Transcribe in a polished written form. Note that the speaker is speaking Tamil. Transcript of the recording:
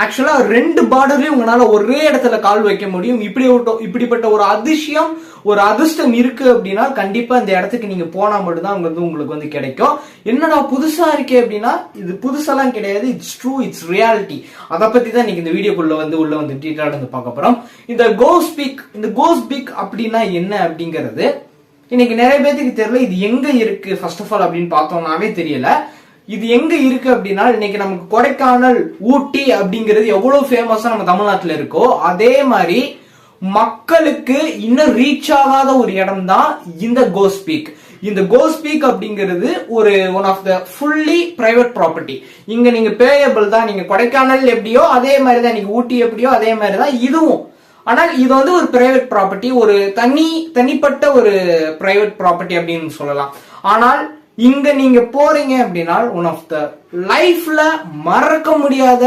ஆக்சுவலா 2 பார்டர்லயும் உங்களால ஒரே இடத்துல கால் வைக்க முடியும். இப்படிப்பட்ட ஒரு அதிசயம், ஒரு அதிர்ஷ்டம் இருக்கு அப்படின்னா கண்டிப்பா இந்த இடத்துக்கு நீங்க போனா மட்டும்தான் உங்களுக்கு வந்து கிடைக்கும். என்னடா புதுசா இருக்கே அப்படின்னா, இது புதுசெல்லாம் கிடையாது, இட்ஸ் ட்ரூ, இட்ஸ் ரியாலிட்டி. அதை பத்தி தான் இன்னைக்கு இந்த வீடியோக்குள்ள உள்ள வந்து டீட்டெயிலா வந்து பார்க்க போறோம். இந்த கோஸ்ட் பீக் அப்படின்னா என்ன அப்படிங்கிறது இன்னைக்கு நிறைய பேருக்கு தெரியல. இது எங்க இருக்கு ஃபர்ஸ்ட் ஆஃப் ஆல் அப்படின்னு பார்த்தோம்னாவே தெரியல. இது எங்க இருக்கு அப்படின்னா, இன்னைக்கு நமக்கு கொடைக்கானல், ஊட்டி அப்படிங்கிறது எவ்வளவு ஃபேமஸா நம்ம தமிழ்நாட்டுல இருக்கோ, அதே மாதிரி மக்களுக்கு இன்னும் ரீச் ஆகாத ஒரு இடம் தான் இந்த கோஸ்ட் பீக். இந்த கோஸ்ட் பீக் அப்படிங்கிறது ஒரு one of the fully private property. இங்க நீங்க பேயபிள் தான். நீங்க கொடைக்கானல் எப்படியோ அதே மாதிரி தான், நீங்க ஊட்டி எப்படியோ அதே மாதிரி தான் இதுவும். ஆனால் இது வந்து ஒரு பிரைவேட் ப்ராப்பர்ட்டி, ஒரு தனிப்பட்ட ஒரு பிரைவேட் ப்ராப்பர்ட்டி அப்படின்னு சொல்லலாம். ஆனால் இங்க நீங்க போறீங்க அப்படின்னா ஒன் ஆஃப் த லைஃப்ல மறக்க முடியாத